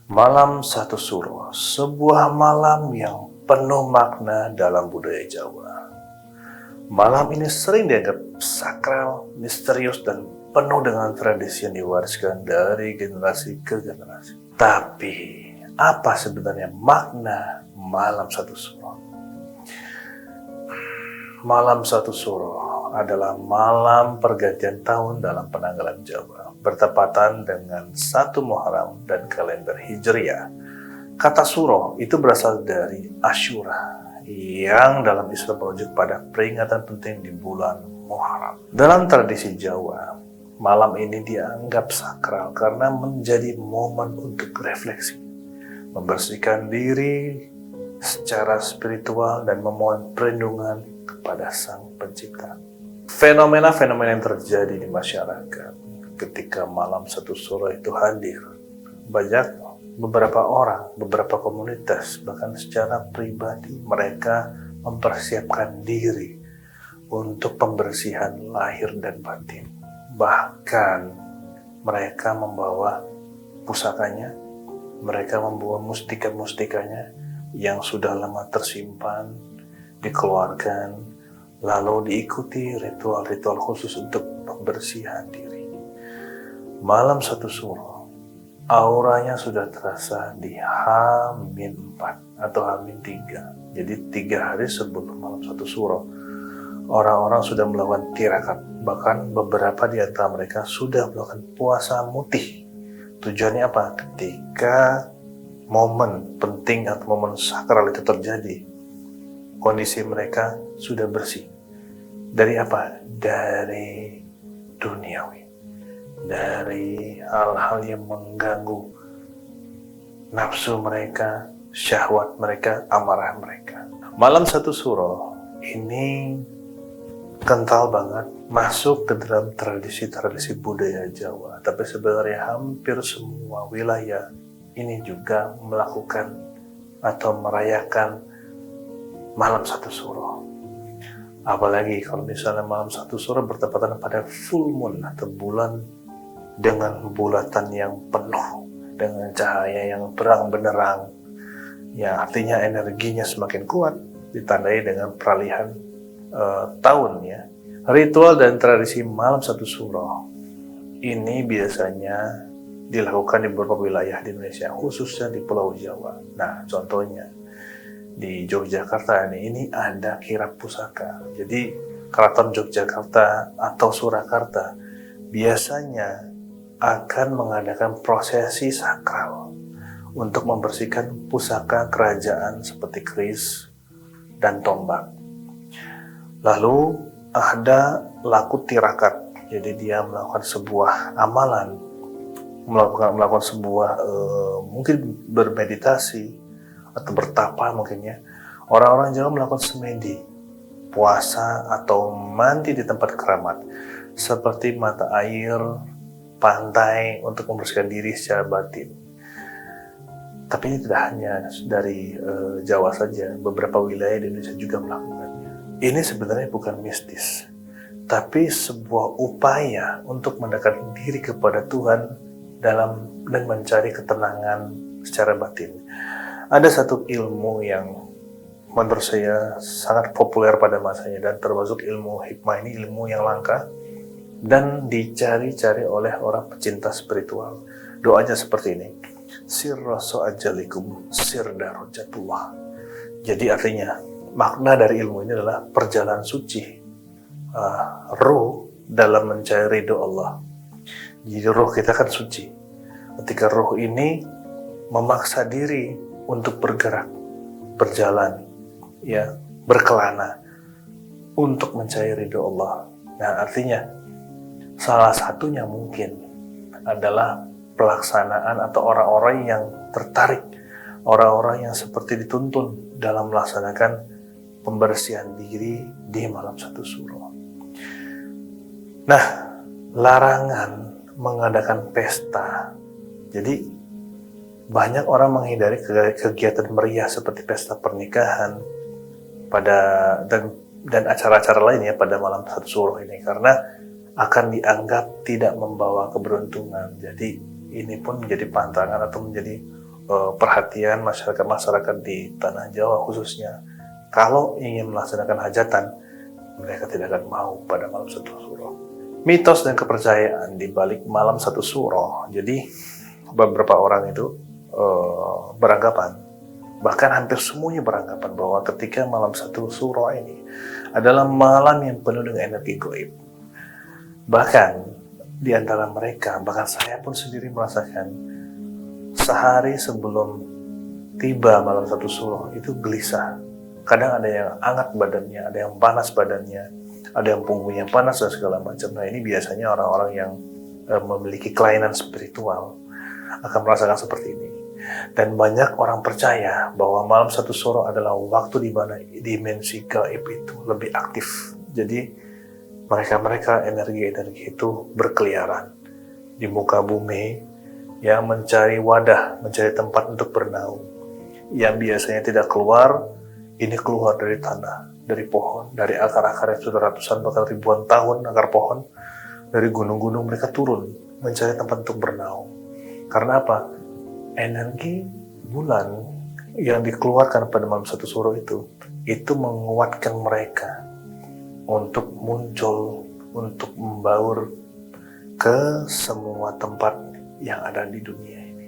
Malam Satu Suro, sebuah malam yang penuh makna dalam budaya Jawa. Malam ini sering dianggap sakral, misterius, dan penuh dengan tradisi yang diwariskan dari generasi ke generasi. Tapi, apa sebenarnya makna Malam Satu Suro? Malam Satu Suro adalah malam pergantian tahun dalam penanggalan Jawa, bertepatan dengan 1 Muharram dan kalender Hijriah. Kata Suro itu berasal dari Asyura, yang dalam Islam merujuk pada peringatan penting di bulan Muharram. Dalam tradisi Jawa, malam ini dianggap sakral karena menjadi momen untuk refleksi, membersihkan diri secara spiritual dan memohon perlindungan kepada Sang Pencipta. Fenomena-fenomena yang terjadi di masyarakat ketika Malam Satu Suro itu hadir, banyak beberapa orang, beberapa komunitas, bahkan secara pribadi mereka mempersiapkan diri untuk pembersihan lahir dan batin. Bahkan mereka membawa pusakanya, mereka membawa mustika-mustikanya yang sudah lama tersimpan, dikeluarkan, lalu diikuti ritual-ritual khusus untuk pembersihan diri. Malam Satu Suro, auranya sudah terasa di H-4 atau H-3. Jadi 3 hari sebelum Malam Satu Suro, orang-orang sudah melakukan tirakat. Bahkan beberapa di antara mereka sudah melakukan puasa mutih. Tujuannya apa? Ketika momen penting atau momen sakral itu terjadi, kondisi mereka sudah bersih. Dari apa? Dari duniawi, dari hal-hal yang mengganggu nafsu mereka, syahwat mereka, amarah mereka. Malam Satu Suro ini kental banget masuk ke dalam tradisi-tradisi budaya Jawa. Tapi sebenarnya hampir semua wilayah ini juga melakukan atau merayakan Malam Satu Suro. Apalagi kalau misalnya Malam Satu Suro bertepatan pada full moon atau bulan dengan bulatan yang penuh, dengan cahaya yang terang benderang, yang artinya energinya semakin kuat, ditandai dengan peralihan tahun ya. Ritual dan tradisi Malam Satu Suro ini biasanya dilakukan di beberapa wilayah di Indonesia, khususnya di Pulau Jawa. Nah, contohnya di Yogyakarta ini ada kirap pusaka. Jadi Keraton Yogyakarta atau Surakarta biasanya akan mengadakan prosesi sakral untuk membersihkan pusaka kerajaan seperti keris dan tombak. Lalu ada laku tirakat. Jadi dia melakukan sebuah amalan, melakukan sebuah mungkin bermeditasi atau bertapa mungkin ya. Orang-orang Jawa melakukan semedi, puasa atau mandi di tempat keramat seperti mata air, pantai untuk membersihkan diri secara batin. Tapi ini tidak hanya dari Jawa saja, beberapa wilayah di Indonesia juga melakukannya. Ini sebenarnya bukan mistis, tapi sebuah upaya untuk mendekatkan diri kepada Tuhan dan mencari ketenangan secara batin. Ada satu ilmu yang menurut saya sangat populer pada masanya dan termasuk ilmu hikmah. Ini ilmu yang langka dan dicari-cari oleh orang pecinta spiritual. Doanya seperti ini: sirraso ajalikum sirdarojatullah. Jadi artinya, makna dari ilmu ini adalah perjalanan suci ruh dalam mencari ridho Allah. Jadi ruh kita kan suci. Ketika ruh ini memaksa diri untuk bergerak, berjalan, ya, berkelana untuk mencari ridho Allah. Nah, artinya salah satunya mungkin adalah pelaksanaan atau orang-orang yang tertarik, orang-orang yang seperti dituntun dalam melaksanakan pembersihan diri di Malam Satu Suro. Nah, larangan mengadakan pesta. Jadi banyak orang menghindari kegiatan meriah seperti pesta pernikahan dan acara-acara lain ya pada Malam Satu Suro ini, karena akan dianggap tidak membawa keberuntungan. Jadi ini pun menjadi pantangan atau menjadi perhatian masyarakat di tanah Jawa khususnya. Kalau ingin melaksanakan hajatan, mereka tidak akan mau pada malam satu suro. Mitos dan kepercayaan di balik malam satu suro. Jadi beberapa orang itu beranggapan, bahkan hampir semuanya beranggapan bahwa ketika malam satu suro ini adalah malam yang penuh dengan energi gaib. Bahkan di antara mereka, bahkan saya pun sendiri merasakan sehari sebelum tiba malam satu suro itu gelisah. Kadang ada yang hangat badannya, ada yang panas badannya, ada yang punggungnya panas dan segala macam. Nah ini biasanya orang-orang yang memiliki kelainan spiritual akan merasakan seperti ini. Dan banyak orang percaya bahwa malam satu suro adalah waktu di mana dimensi gaib itu lebih aktif. Jadi mereka energi-energi itu berkeliaran di muka bumi, yang mencari wadah, mencari tempat untuk bernaung. Yang biasanya tidak keluar, ini keluar dari tanah, dari pohon, dari akar-akar yang sudah ratusan bahkan ribuan tahun akar pohon, dari gunung-gunung mereka turun mencari tempat untuk bernaung. Karena apa? Energi bulan yang dikeluarkan pada malam satu suro itu menguatkan mereka untuk muncul, untuk membaur ke semua tempat yang ada di dunia ini.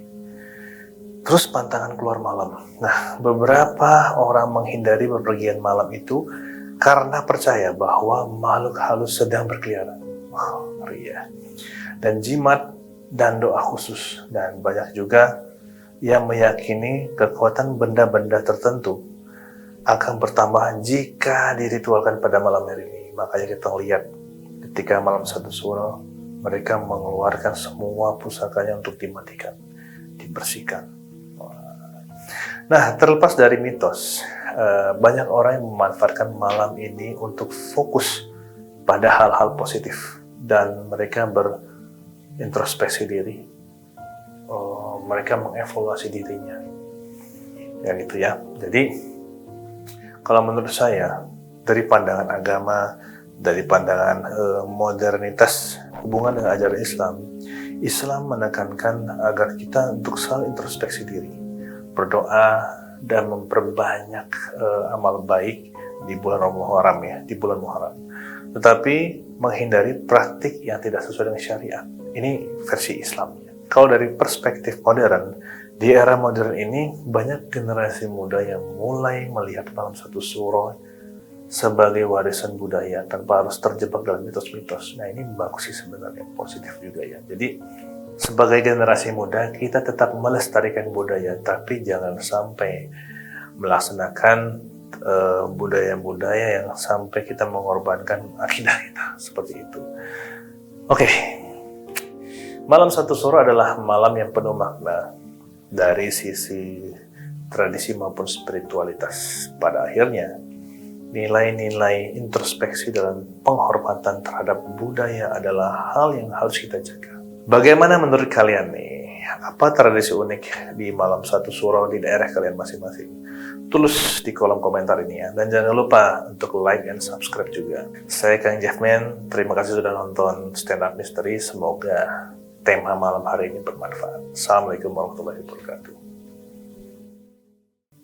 Terus pantangan keluar malam. Nah, beberapa orang menghindari bepergian malam itu karena percaya bahwa makhluk halus sedang berkeliaran. Wow, ngeri ya. Dan jimat dan doa khusus. Dan banyak juga yang meyakini kekuatan benda-benda tertentu akan bertambah jika diritualkan pada malam hari ini. Makanya kita lihat ketika malam satu suro, mereka mengeluarkan semua pusakanya untuk dimatikan, dibersihkan. Nah, terlepas dari mitos, banyak orang yang memanfaatkan malam ini untuk fokus pada hal-hal positif dan mereka berintrospeksi diri. Mereka mengevaluasi dirinya. Ya gitu ya. Jadi, kalau menurut saya, dari pandangan agama, dari pandangan modernitas hubungan dengan ajaran Islam, Islam menekankan agar kita untuk selalu introspeksi diri, berdoa dan memperbanyak amal baik di bulan Muharram ya, di bulan Muharram. Tetapi menghindari praktik yang tidak sesuai dengan syariat. Ini versi Islamnya. Kalau dari perspektif modern, di era modern ini banyak generasi muda yang mulai melihat malam satu suro sebagai warisan budaya tanpa harus terjebak dalam mitos-mitos. Nah ini bagus sih sebenarnya, positif juga ya. Jadi sebagai generasi muda kita tetap melestarikan budaya, tapi jangan sampai melaksanakan budaya-budaya yang sampai kita mengorbankan akidah kita seperti itu. Oke, malam satu suro adalah malam yang penuh makna dari sisi tradisi maupun spiritualitas. Pada akhirnya nilai-nilai introspeksi dan penghormatan terhadap budaya adalah hal yang harus kita jaga. Bagaimana menurut kalian nih? Apa tradisi unik di malam satu suro di daerah kalian masing-masing? Tulis di kolom komentar ini ya. Dan jangan lupa untuk like and subscribe juga. Saya Kang Jeffman, terima kasih sudah nonton Stand Up Mystery. Semoga tema malam hari ini bermanfaat. Assalamualaikum warahmatullahi wabarakatuh.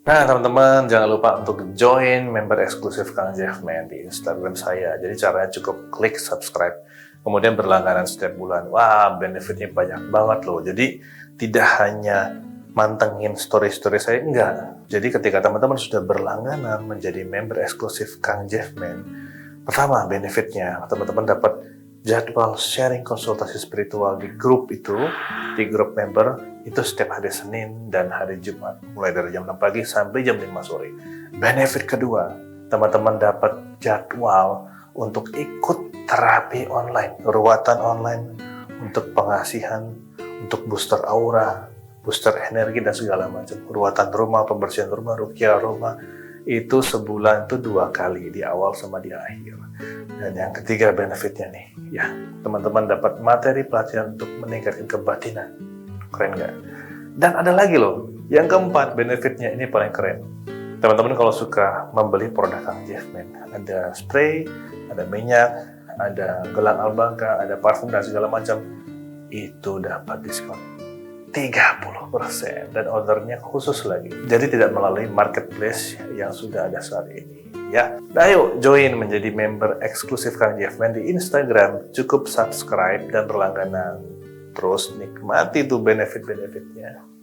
Nah teman-teman, jangan lupa untuk join member eksklusif Kang Jeffman di Instagram saya. Jadi caranya cukup klik subscribe, kemudian berlangganan setiap bulan. Wah, benefitnya banyak banget loh. Jadi tidak hanya mantengin story-story saya, enggak. Jadi ketika teman-teman sudah berlangganan menjadi member eksklusif Kang Jeffman, pertama benefitnya teman-teman dapat jadwal sharing konsultasi spiritual di grup itu, di grup member itu setiap hari Senin dan hari Jumat, mulai dari jam 6 pagi sampai jam 5 sore. Benefit kedua, teman-teman dapat jadwal untuk ikut terapi online, ruatan online, untuk pengasihan, untuk booster aura, booster energi dan segala macam. Ruatan rumah, pembersihan rumah, ruqyah rumah, itu sebulan itu 2 kali, di awal sama di akhir. Dan yang ketiga benefitnya nih, ya teman-teman dapat materi pelatihan untuk meningkatkan kebatinan. Keren nggak? Dan ada lagi loh, yang keempat benefitnya ini paling keren. Teman-teman kalau suka membeli produk Kang Jeffman, ada spray, ada minyak, ada gelang albaka, ada parfum dan segala macam, itu dapat diskon 30% dan ordernya khusus lagi. Jadi tidak melalui marketplace yang sudah ada saat ini. Ya, nah ayo join menjadi member eksklusif Kang Jeffman di Instagram. Cukup subscribe dan berlangganan. Terus nikmati tuh benefit-benefitnya.